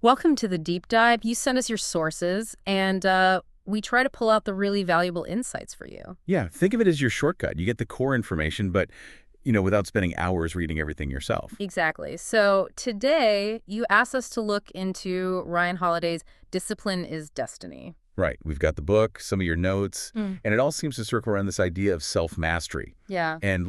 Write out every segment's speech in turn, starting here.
Welcome to the deep dive. You send us your sources, and we try to pull out the really valuable insights for you. Yeah, think of it as your shortcut. You get the core information, but, without spending hours reading everything yourself. Exactly. So today, you asked us to look into Ryan Holiday's Discipline is Destiny. Right. We've got the book, some of your notes, Mm. and it all seems to circle around this idea of self-mastery Yeah. and,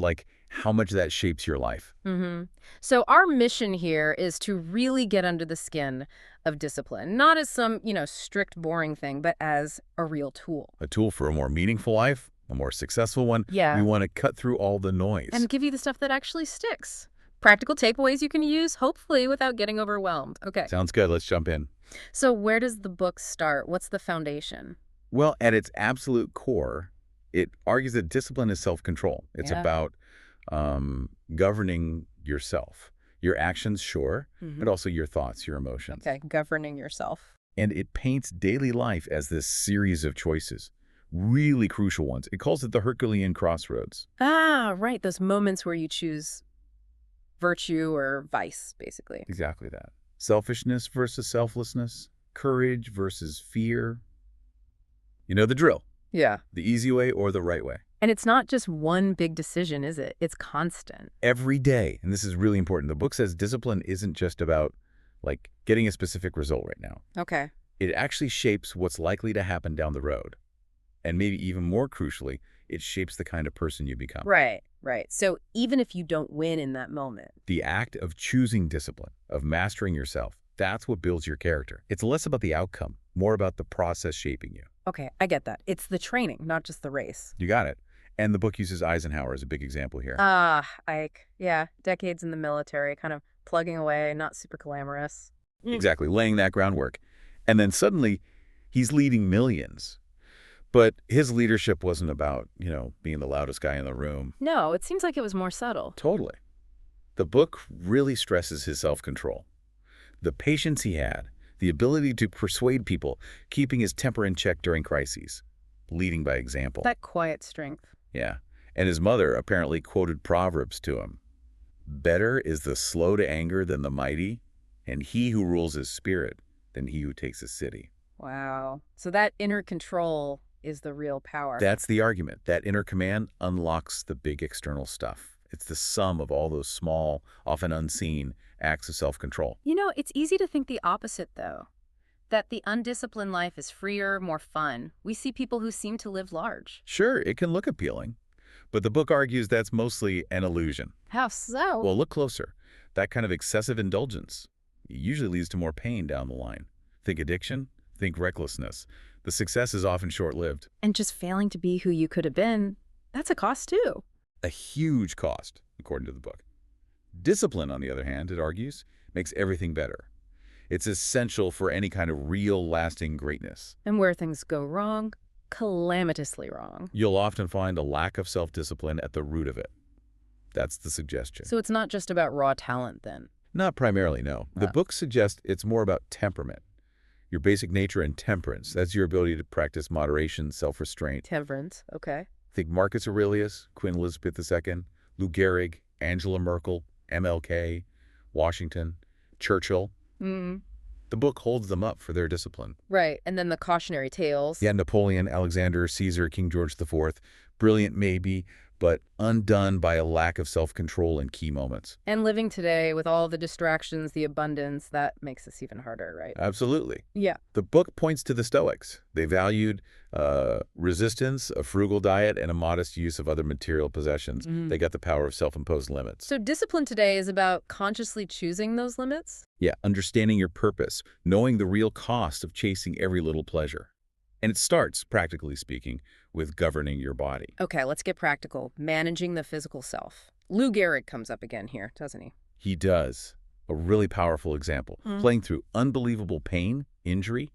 how much that shapes your life. Mm-hmm. So our mission here is to really get under the skin of discipline, not as some, strict, boring thing, but as a real tool. A tool for a more meaningful life, a more successful one. Yeah. We want to cut through all the noise. And give you the stuff that actually sticks. Practical takeaways you can use, hopefully without getting overwhelmed. Okay. Sounds good. Let's jump in. So where does the book start? What's the foundation? Well, at its absolute core, it argues that discipline is self-control. It's Yeah. about governing yourself. Your actions, sure, but also your thoughts, your emotions. Okay, governing yourself. And it paints daily life as this series of choices, really crucial ones. It calls it the Herculean crossroads. Ah, right. Those moments where you choose virtue or vice, basically. Exactly that. Selfishness versus selflessness, courage versus fear. You know the drill, Yeah. the easy way or the right way. And it's not just one big decision, is it? It's constant. Every day, and this is really important, the book says discipline isn't just about, getting a specific result right now. Okay. It actually shapes what's likely to happen down the road. And maybe even more crucially, it shapes the kind of person you become. Right, right. So even if you don't win in that moment. The act of choosing discipline, of mastering yourself, that's what builds your character. It's less about the outcome, more about the process shaping you. Okay, I get that. It's the training, not just the race. You got it. And the book uses Eisenhower as a big example here. Ah, Ike. Yeah, decades in the military, kind of plugging away, not super glamorous. Exactly, laying that groundwork. And then suddenly, he's leading millions. But his leadership wasn't about, being the loudest guy in the room. No, it seems like it was more subtle. Totally. The book really stresses his self-control. The patience he had, the ability to persuade people, keeping his temper in check during crises, leading by example. That quiet strength. Yeah. And his mother apparently quoted Proverbs to him. Better is the slow to anger than the mighty, and he who rules his spirit than he who takes a city. Wow. So that inner control is the real power. That's the argument. That inner command unlocks the big external stuff. It's the sum of all those small, often unseen acts of self-control. It's easy to think the opposite, though. That the undisciplined life is freer, more fun. We see people who seem to live large. Sure, it can look appealing, but the book argues that's mostly an illusion. How so? Well, look closer. That kind of excessive indulgence usually leads to more pain down the line. Think addiction, think recklessness. The success is often short-lived. And just failing to be who you could have been, that's a cost, too. A huge cost, according to the book. Discipline, on the other hand, it argues, makes everything better. It's essential for any kind of real, lasting greatness. And where things go wrong, calamitously wrong. You'll often find a lack of self-discipline at the root of it. That's the suggestion. So it's not just about raw talent, then. Not primarily, no. The book suggests it's more about temperament. Your basic nature and temperance. That's your ability to practice moderation, self-restraint. Temperance, okay. Think Marcus Aurelius, Queen Elizabeth II, Lou Gehrig, Angela Merkel, MLK, Washington, Churchill. Mm. The book holds them up for their discipline. Right, and then the cautionary tales. Yeah, Napoleon, Alexander, Caesar, King George IV. Brilliant maybe, but undone by a lack of self-control in key moments. And living today with all the distractions, the abundance, that makes this even harder, right? Absolutely. Yeah. The book points to the Stoics. They valued resistance, a frugal diet, and a modest use of other material possessions. They got the power of self-imposed limits. So discipline today is about consciously choosing those limits? Yeah, understanding your purpose, knowing the real cost of chasing every little pleasure. And it starts, practically speaking, with governing your body. Okay, let's get practical. Managing the physical self. Lou Gehrig comes up again here, doesn't he? He does. A really powerful example. Playing through unbelievable pain, injury,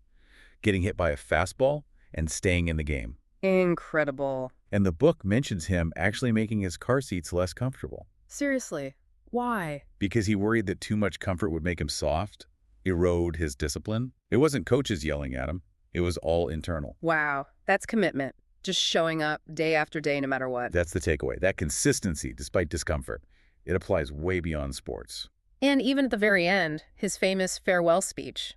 getting hit by a fastball, and staying in the game. Incredible. And the book mentions him actually making his car seats less comfortable. Seriously, why? Because he worried that too much comfort would make him soft, erode his discipline. It wasn't coaches yelling at him. It was all internal. Wow, that's commitment. Just showing up day after day, no matter what. That's the takeaway. That consistency, despite discomfort, it applies way beyond sports. And even at the very end, his famous farewell speech.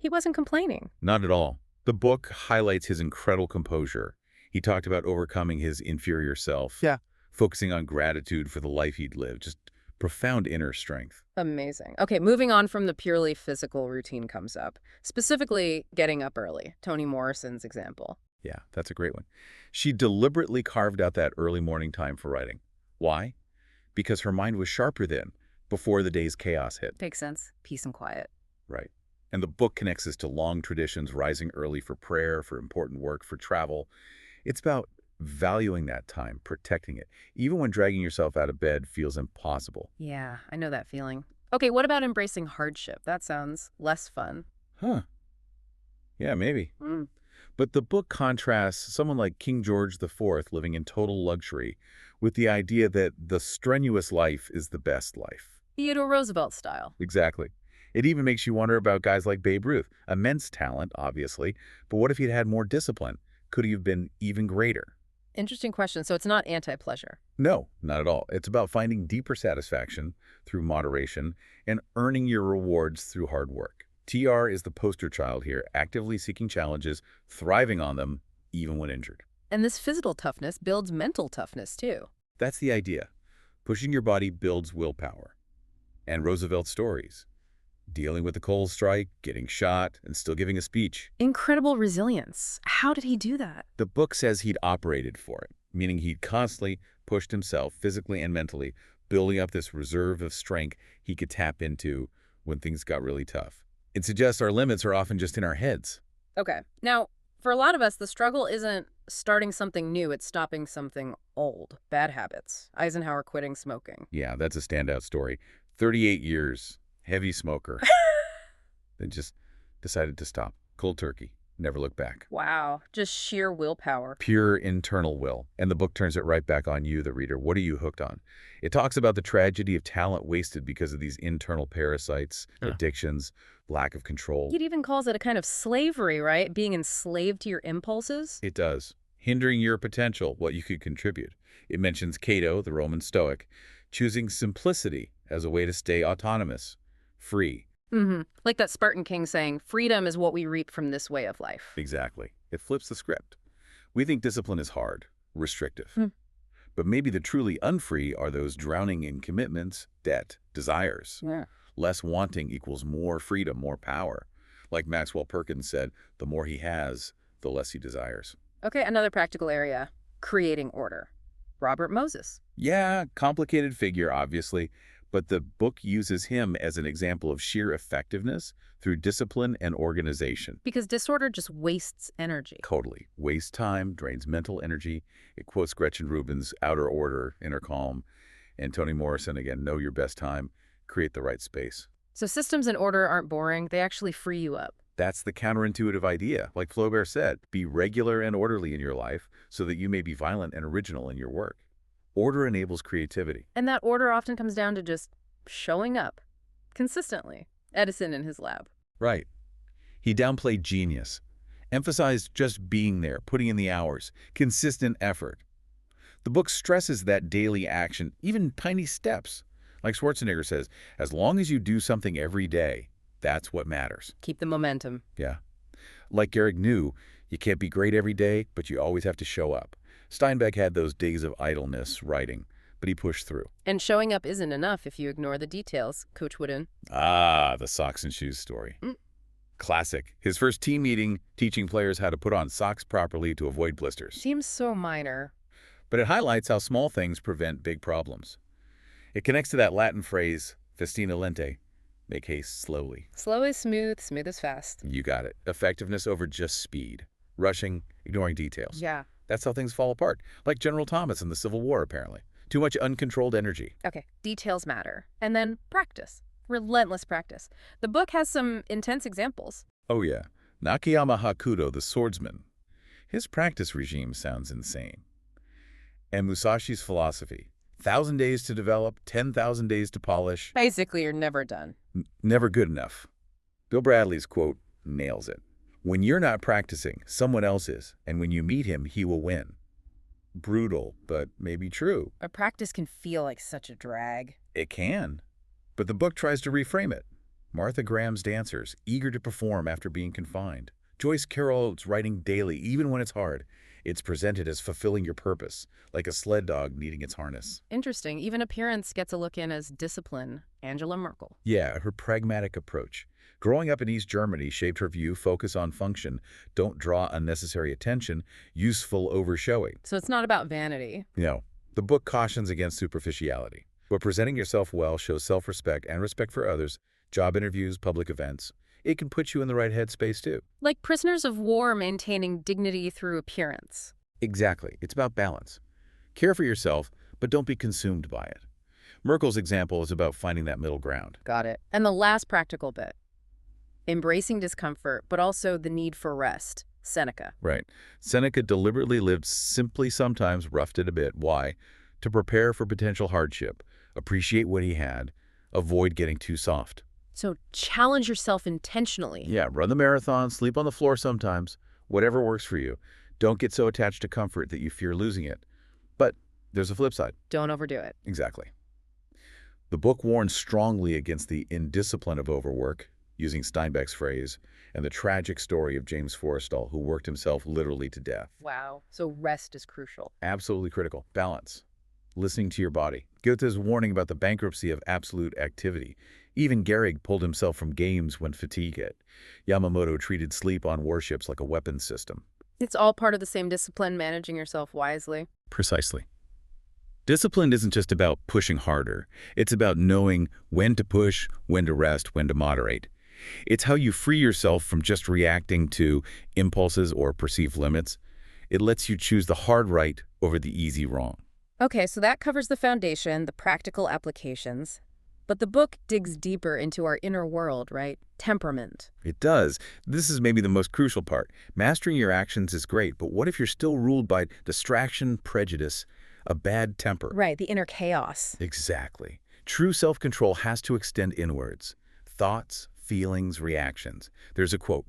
He wasn't complaining. Not at all. The book highlights his incredible composure. He talked about overcoming his inferior self, Yeah. focusing on gratitude for the life he'd lived, just profound inner strength. Amazing. Okay, moving on from the purely physical routine comes up, specifically getting up early, Toni Morrison's example. Yeah, that's a great one. She deliberately carved out that early morning time for writing. Why? Because her mind was sharper then, before the day's chaos hit. Makes sense. Peace and quiet. Right. And the book connects us to long traditions, rising early for prayer, for important work, for travel. It's about valuing that time, protecting it, even when dragging yourself out of bed feels impossible. Yeah, I know that feeling. Okay, what about embracing hardship? That sounds less fun. Huh. Yeah, maybe. Mm. But the book contrasts someone like King George IV living in total luxury with the idea that the strenuous life is the best life. Theodore Roosevelt style. Exactly. It even makes you wonder about guys like Babe Ruth. Immense talent, obviously, but what if he'd had more discipline? Could he have been even greater? Interesting question. So it's not anti-pleasure. No, not at all. It's about finding deeper satisfaction through moderation and earning your rewards through hard work. TR is the poster child here, actively seeking challenges, thriving on them, even when injured. And this physical toughness builds mental toughness, too. That's the idea. Pushing your body builds willpower. And Roosevelt's stories. Dealing with the coal strike, getting shot, and still giving a speech. Incredible resilience. How did he do that? The book says he'd operated for it, meaning he'd constantly pushed himself physically and mentally, building up this reserve of strength he could tap into when things got really tough. It suggests our limits are often just in our heads. Okay. Now, for a lot of us, the struggle isn't starting something new, it's stopping something old. Bad habits. Eisenhower quitting smoking. Yeah, that's a standout story. 38 years, heavy smoker. Then just decided to stop. Cold turkey. Never look back. Wow. Just sheer willpower. Pure internal will. And the book turns it right back on you, the reader. What are you hooked on? It talks about the tragedy of talent wasted because of these internal parasites, addictions, lack of control. It even calls it a kind of slavery, right? Being enslaved to your impulses. It does. Hindering your potential, what you could contribute. It mentions Cato, the Roman Stoic, choosing simplicity as a way to stay autonomous, free. Like that Spartan king saying, freedom is what we reap from this way of life. Exactly. It flips the script. We think discipline is hard, restrictive. Mm. But maybe the truly unfree are those drowning in commitments, debt, desires. Yeah. Less wanting equals more freedom, more power. Like Maxwell Perkins said, the more he has, the less he desires. Okay, another practical area, creating order. Robert Moses. Yeah, complicated figure, obviously, but the book uses him as an example of sheer effectiveness through discipline and organization. Because disorder just wastes energy. Totally. Wastes time, drains mental energy. It quotes Gretchen Rubin's outer order, inner calm, and Toni Morrison, again, know your best time, create the right space. So systems and order aren't boring, they actually free you up. That's the counterintuitive idea. Like Flaubert said, be regular and orderly in your life so that you may be violent and original in your work. Order enables creativity. And that order often comes down to just showing up consistently. Edison in his lab. Right. He downplayed genius, emphasized just being there, putting in the hours, consistent effort. The book stresses that daily action, even tiny steps. Like Schwarzenegger says, as long as you do something every day, that's what matters. Keep the momentum. Yeah. Like Garrick knew, you can't be great every day, but you always have to show up. Steinbeck had those days of idleness writing, but he pushed through. And showing up isn't enough if you ignore the details, Coach Wooden. Ah, the socks and shoes story. Classic. His first team meeting, teaching players how to put on socks properly to avoid blisters. Seems so minor. But it highlights how small things prevent big problems. It connects to that Latin phrase, festina lente, make haste slowly. Slow is smooth, smooth is fast. You got it. Effectiveness over just speed. Rushing, ignoring details. Yeah. That's how things fall apart. Like General Thomas in the Civil War, apparently. Too much uncontrolled energy. Okay, details matter. And then practice. Relentless practice. The book has some intense examples. Oh yeah. Nakayama Hakudo, the swordsman. His practice regime sounds insane. And Musashi's philosophy. 1,000 days to develop, 10,000 days to polish. Basically, you're never done. Never good enough. Bill Bradley's quote nails it. When you're not practicing, someone else is, and when you meet him, he will win. Brutal, but maybe true. A practice can feel like such a drag. It can. But the book tries to reframe it. Martha Graham's dancers, eager to perform after being confined. Joyce Carol's writing daily, even when it's hard. It's presented as fulfilling your purpose, like a sled dog needing its harness. Interesting. Even appearance gets a look in as discipline. Angela Merkel. Yeah, her pragmatic approach. Growing up in East Germany shaped her view, focus on function, don't draw unnecessary attention, useful over showy. So it's not about vanity. No, the book cautions against superficiality. But presenting yourself well shows self-respect and respect for others, job interviews, public events. It can put you in the right headspace too. Like prisoners of war maintaining dignity through appearance. Exactly. It's about balance. Care for yourself, but don't be consumed by it. Merkel's example is about finding that middle ground. Got it. And the last practical bit. Embracing discomfort, but also the need for rest. Seneca. Right. Seneca deliberately lived simply, sometimes roughed it a bit. Why? To prepare for potential hardship, appreciate what he had, avoid getting too soft. So challenge yourself intentionally. Yeah, run the marathon, sleep on the floor sometimes, whatever works for you. Don't get so attached to comfort that you fear losing it. But there's a flip side. Don't overdo it. Exactly. The book warns strongly against the indiscipline of overwork, using Steinbeck's phrase, and the tragic story of James Forrestal, who worked himself literally to death. Wow. So rest is crucial. Absolutely critical. Balance. Listening to your body. Goethe's warning about the bankruptcy of absolute activity. Even Gehrig pulled himself from games when fatigue hit. Yamamoto treated sleep on warships like a weapons system. It's all part of the same discipline, managing yourself wisely. Precisely. Discipline isn't just about pushing harder. It's about knowing when to push, when to rest, when to moderate. It's how you free yourself from just reacting to impulses or perceived limits. It lets you choose the hard right over the easy wrong. Okay, so that covers the foundation, the practical applications. But the book digs deeper into our inner world, right? Temperament. It does. This is maybe the most crucial part. Mastering your actions is great, but what if you're still ruled by distraction, prejudice, a bad temper? Right, the inner chaos. Exactly. True self-control has to extend inwards. Thoughts, feelings, reactions. There's a quote,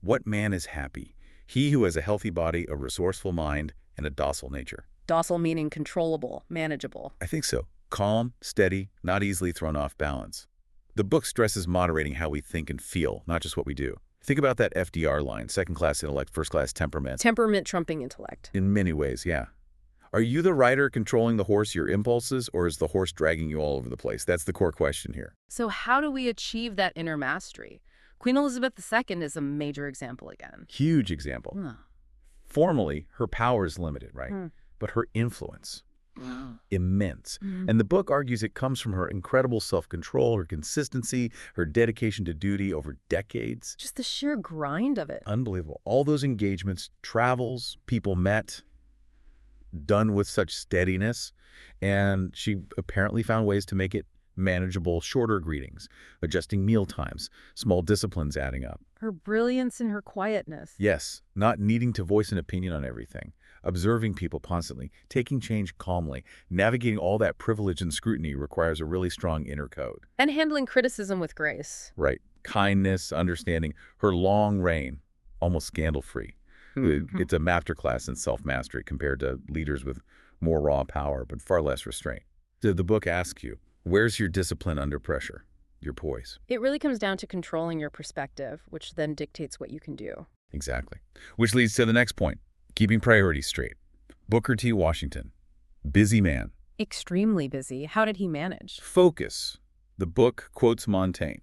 "What man is happy? He who has a healthy body, a resourceful mind, and a docile nature." Docile meaning controllable, manageable. I think so. Calm, steady, not easily thrown off balance. The book stresses moderating how we think and feel, not just what we do. Think about that FDR line, second-class intellect, first-class temperament. Temperament trumping intellect. In many ways, yeah. Are you the rider controlling the horse, your impulses, or is the horse dragging you all over the place? That's the core question here. So how do we achieve that inner mastery? Queen Elizabeth II is a major example again. Huge example. Formally, her power is limited, right? But her influence, immense. And the book argues it comes from her incredible self-control, her consistency, her dedication to duty over decades. Just the sheer grind of it. Unbelievable. All those engagements, travels, people met, done with such steadiness. And she apparently found ways to make it manageable, shorter greetings, adjusting meal times, small disciplines adding up. Her brilliance and her quietness. Yes, not needing to voice an opinion on everything, observing people constantly, taking change calmly, navigating all that privilege and scrutiny requires a really strong inner code. And handling criticism with grace. Right. Kindness, understanding, her long reign, almost scandal-free. It's a masterclass in self-mastery compared to leaders with more raw power, but far less restraint. The book asks you, where's your discipline under pressure? Your poise. It really comes down to controlling your perspective, which then dictates what you can do. Exactly. Which leads to the next point, keeping priorities straight. Booker T. Washington, busy man. Extremely busy. How did he manage? Focus. The book quotes Montaigne.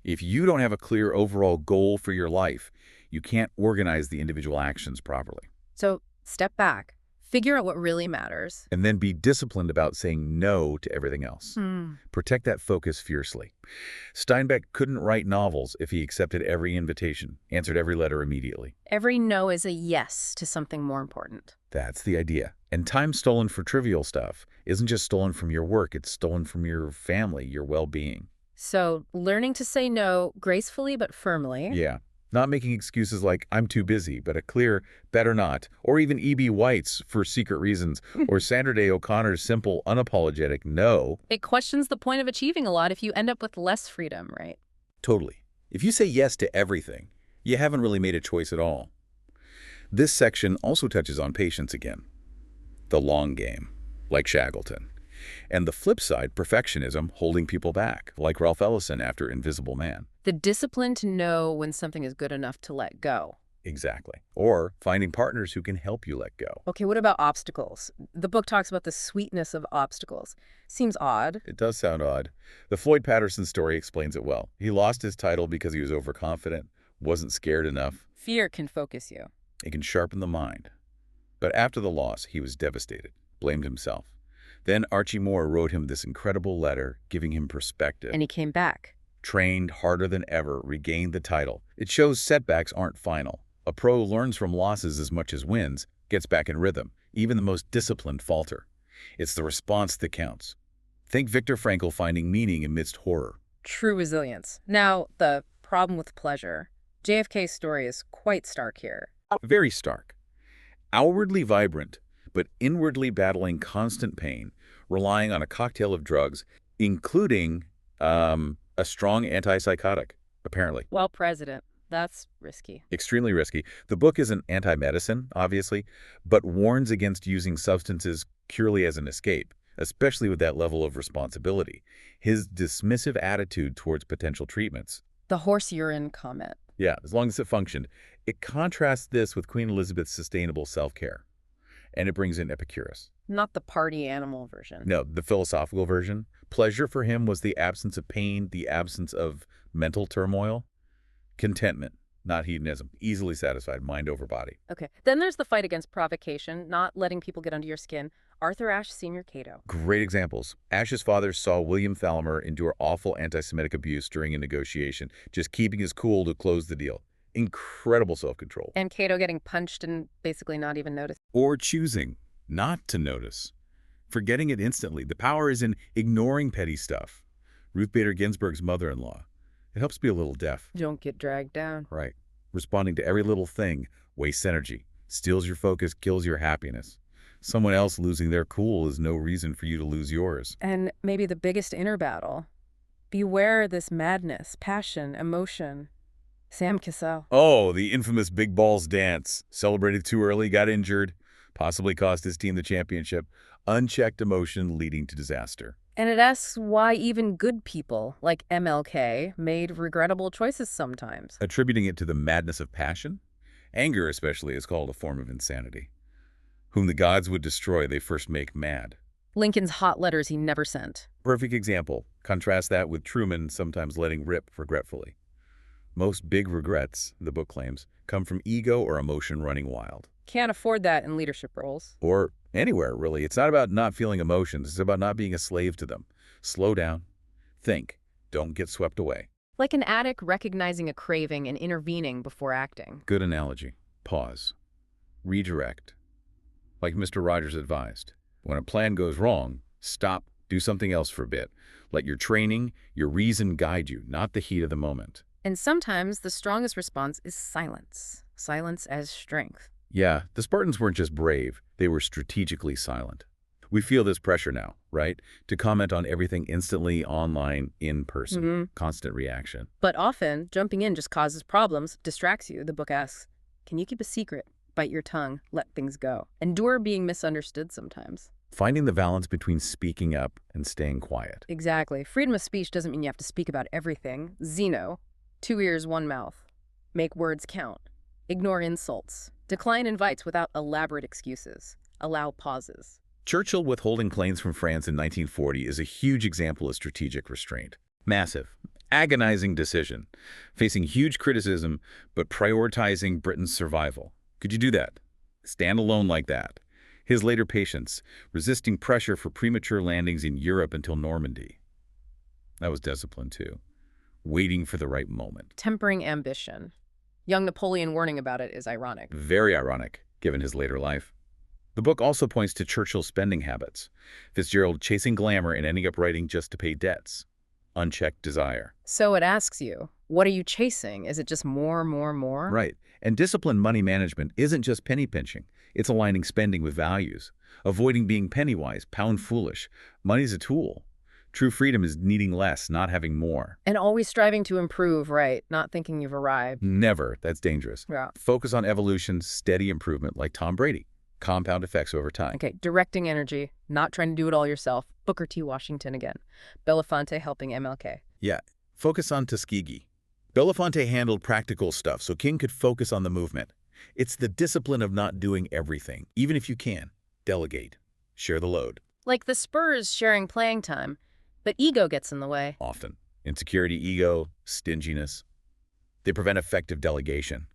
If you don't have a clear overall goal for your life, you can't organize the individual actions properly. So step back, figure out what really matters. And then be disciplined about saying no to everything else. Protect that focus fiercely. Steinbeck couldn't write novels if he accepted every invitation, answered every letter immediately. Every no is a yes to something more important. That's the idea. And time stolen for trivial stuff isn't just stolen from your work, it's stolen from your family, your well-being. So learning to say no gracefully but firmly. Yeah. Not making excuses like, I'm too busy, but a clear, better not, or even E.B. White's for secret reasons, or Sandra Day O'Connor's simple, unapologetic no. It questions the point of achieving a lot if you end up with less freedom, right? Totally. If you say yes to everything, you haven't really made a choice at all. This section also touches on patience again. The long game, like Shackleton. And the flip side, perfectionism, holding people back, like Ralph Ellison after Invisible Man. The discipline to know when something is good enough to let go. Exactly. Or finding partners who can help you let go. Okay, what about obstacles? The book talks about the sweetness of obstacles. Seems odd. It does sound odd. The Floyd Patterson story explains it well. He lost his title because he was overconfident, wasn't scared enough. Fear can focus you. It can sharpen the mind. But after the loss, he was devastated, blamed himself. Then Archie Moore wrote him this incredible letter, giving him perspective. And he came back. Trained harder than ever, regained the title. It shows setbacks aren't final. A pro learns from losses as much as wins, gets back in rhythm. Even the most disciplined falter. It's the response that counts. Think Viktor Frankl finding meaning amidst horror. True resilience. Now, the problem with pleasure. JFK's story is quite stark here. Very stark. Outwardly vibrant, but inwardly battling constant pain, relying on a cocktail of drugs, including a strong antipsychotic, apparently. Well, President, that's risky. Extremely risky. The book isn't anti-medicine, obviously, but warns against using substances purely as an escape, especially with that level of responsibility. His dismissive attitude towards potential treatments. The horse urine comment. Yeah, as long as it functioned. It contrasts this with Queen Elizabeth's sustainable self-care. And it brings in Epicurus. Not the party animal version. No, the philosophical version. Pleasure for him was the absence of pain, the absence of mental turmoil. Contentment, not hedonism. Easily satisfied, mind over body. Okay. Then there's the fight against provocation, not letting people get under your skin. Arthur Ashe, Sr. Cato. Great examples. Ashe's father saw William Thallimer endure awful anti-Semitic abuse during a negotiation, just keeping his cool to close the deal. Incredible self-control. And Cato getting punched and basically not even noticed. Or choosing not to notice. Forgetting it instantly. The power is in ignoring petty stuff. Ruth Bader Ginsburg's mother-in-law. It helps be a little deaf. Don't get dragged down. Right. Responding to every little thing wastes energy, steals your focus, kills your happiness. Someone else losing their cool is no reason for you to lose yours. And maybe the biggest inner battle. Beware this madness, passion, emotion. Sam Cassell. Oh, the infamous big balls dance. Celebrated too early, got injured, possibly cost his team the championship. Unchecked emotion leading to disaster. And it asks why even good people, like MLK, made regrettable choices sometimes. Attributing it to the madness of passion? Anger especially is called a form of insanity. Whom the gods would destroy, they first make mad. Lincoln's hot letters he never sent. Perfect example. Contrast that with Truman sometimes letting rip regretfully. Most big regrets, the book claims, come from ego or emotion running wild. Can't afford that in leadership roles. Or anywhere, really. It's not about not feeling emotions. It's about not being a slave to them. Slow down. Think. Don't get swept away. Like an addict recognizing a craving and intervening before acting. Good analogy. Pause. Redirect. Like Mr. Rogers advised. When a plan goes wrong, stop. Do something else for a bit. Let your training, your reason guide you, not the heat of the moment. And sometimes the strongest response is silence. Silence as strength. Yeah, the Spartans weren't just brave, they were strategically silent. We feel this pressure now, right? To comment on everything instantly, online, in person. Constant reaction. But often, jumping in just causes problems, distracts you. The book asks, can you keep a secret? Bite your tongue, let things go. Endure being misunderstood sometimes. Finding the balance between speaking up and staying quiet. Exactly. Freedom of speech doesn't mean you have to speak about everything. Zeno, 2 ears, 1 mouth. Make words count. Ignore insults. Decline invites without elaborate excuses. Allow pauses. Churchill withholding claims from France in 1940 is a huge example of strategic restraint. Massive, agonizing decision, facing huge criticism, but prioritizing Britain's survival. Could you do that? Stand alone like that? His later patience, resisting pressure for premature landings in Europe until Normandy. That was discipline too. Waiting for the right moment. Tempering ambition. Young Napoleon warning about it is ironic. Very ironic, given his later life. The book also points to Churchill's spending habits. Fitzgerald chasing glamour and ending up writing just to pay debts. Unchecked desire. So it asks you, what are you chasing? Is it just more, more, more? Right. And disciplined money management isn't just penny pinching. It's aligning spending with values. Avoiding being penny-wise, pound-foolish. Money's a tool. True freedom is needing less, not having more. And always striving to improve, right? Not thinking you've arrived. Never. That's dangerous. Yeah. Focus on evolution, steady improvement, like Tom Brady. Compound effects over time. Okay, directing energy, not trying to do it all yourself. Booker T. Washington again. Belafonte helping MLK. Yeah, focus on Tuskegee. Belafonte handled practical stuff so King could focus on the movement. It's the discipline of not doing everything, even if you can. Delegate. Share the load. Like the Spurs sharing playing time, but ego gets in the way. Often. Insecurity, ego, stinginess. They prevent effective delegation.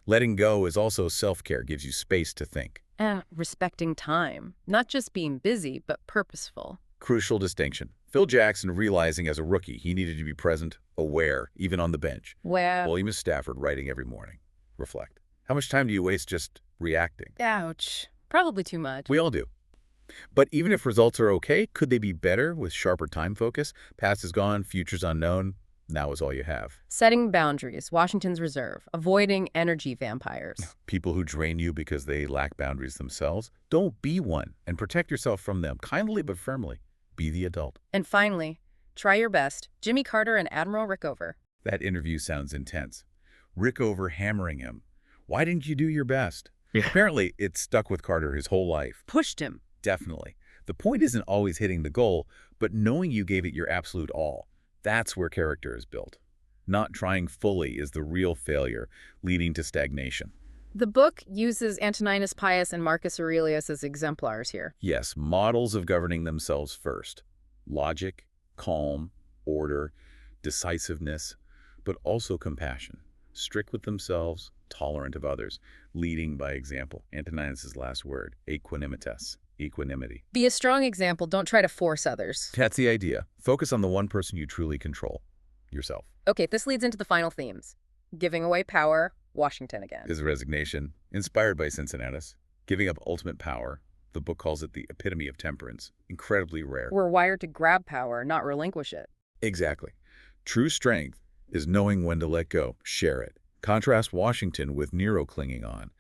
Letting go is also self-care, gives you space to think. And respecting time, not just being busy, but purposeful. Crucial distinction. Phil Jackson realizing as a rookie he needed to be present, aware, even on the bench. Well, William Stafford writing every morning. Reflect. How much time do you waste just reacting? ouch. Probably too much. We all do. But even if results are okay, could they be better with sharper time focus? Past is gone, future's unknown. Now is all you have. Setting boundaries, Washington's reserve, avoiding energy vampires. People who drain you because they lack boundaries themselves, don't be one and protect yourself from them, kindly but firmly. Be the adult. And finally, try your best, Jimmy Carter and Admiral Rickover. That interview sounds intense. Rickover hammering him. Why didn't you do your best? Yeah. Apparently, it stuck with Carter his whole life. Pushed him. Definitely. The point isn't always hitting the goal, but knowing you gave it your absolute all. That's where character is built. Not trying fully is the real failure, leading to stagnation. The book uses Antoninus Pius and Marcus Aurelius as exemplars here. Yes, models of governing themselves first. Logic, calm, order, decisiveness, but also compassion. Strict with themselves, tolerant of others, leading by example. Antoninus' last word, equanimitas, equanimity. Be a strong example. Don't try to force others. That's the idea. Focus on the one person you truly control, yourself. Okay, this leads into the final themes. Giving away power, Washington again. His resignation, inspired by Cincinnatus, giving up ultimate power. The book calls it the epitome of temperance, incredibly rare. We're wired to grab power, not relinquish it. Exactly. True strength is knowing when to let go, share it. Contrast Washington with Nero clinging on.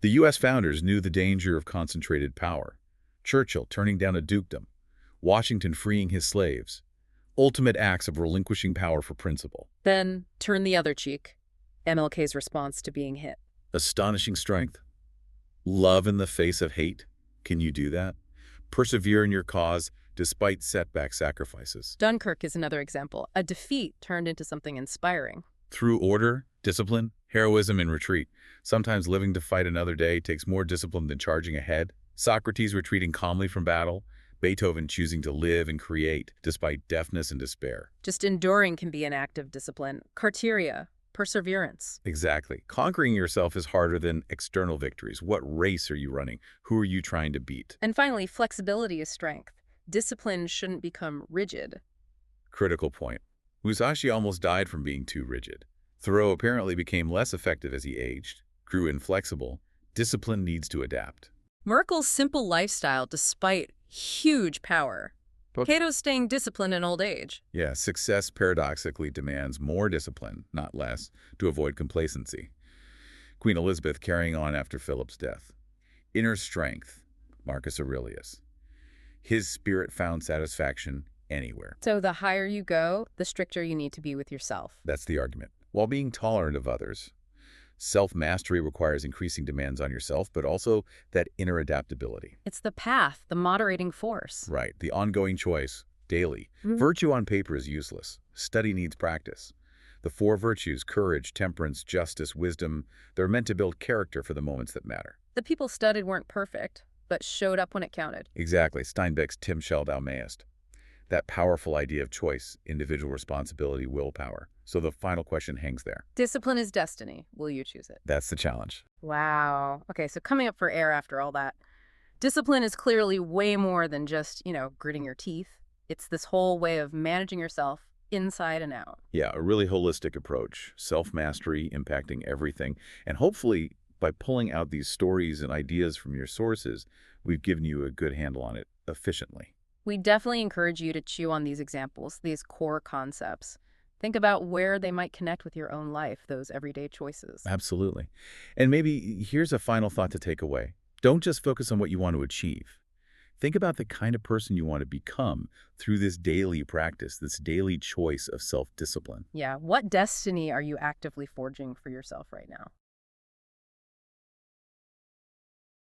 The U.S. founders knew the danger of concentrated power. Churchill turning down a dukedom. Washington freeing his slaves. Ultimate acts of relinquishing power for principle. Then turn the other cheek. MLK's response to being hit. Astonishing strength. Love in the face of hate. Can you do that? Persevere in your cause despite setback sacrifices. Dunkirk is another example. A defeat turned into something inspiring. Through order, discipline, heroism, and retreat. Sometimes living to fight another day takes more discipline than charging ahead. Socrates retreating calmly from battle. Beethoven choosing to live and create despite deafness and despair. Just enduring can be an act of discipline. Carteria, perseverance. Exactly. Conquering yourself is harder than external victories. What race are you running? Who are you trying to beat? And finally, flexibility is strength. Discipline shouldn't become rigid. Critical point. Musashi almost died from being too rigid. Thoreau apparently became less effective as he aged, grew inflexible. Discipline needs to adapt. Merkel's simple lifestyle despite huge power. Cato's staying disciplined in old age. Yeah, success paradoxically demands more discipline, not less, to avoid complacency. Queen Elizabeth carrying on after Philip's death. Inner strength, Marcus Aurelius. His spirit found satisfaction anywhere. So the higher you go, the stricter you need to be with yourself. That's the argument. While being tolerant of others, self-mastery requires increasing demands on yourself, but also that inner adaptability. It's the path, the moderating force. Right, the ongoing choice, daily. Virtue on paper is useless. Study needs practice. The four virtues, courage, temperance, justice, wisdom, they're meant to build character for the moments that matter. The people studied weren't perfect, but showed up when it counted. Exactly, Steinbeck's Tim shall thou mayest. That powerful idea of choice, individual responsibility, willpower. So the final question hangs there. Discipline is destiny. Will you choose it? That's the challenge. Wow. Okay, so coming up for air after all that. Discipline is clearly way more than just, gritting your teeth. It's this whole way of managing yourself inside and out. Yeah, a really holistic approach. Self-mastery, impacting everything. And hopefully, by pulling out these stories and ideas from your sources, we've given you a good handle on it efficiently. We definitely encourage you to chew on these examples, these core concepts. Think about where they might connect with your own life, those everyday choices. Absolutely. And maybe here's a final thought to take away. Don't just focus on what you want to achieve. Think about the kind of person you want to become through this daily practice, this daily choice of self-discipline. Yeah, what destiny are you actively forging for yourself right now?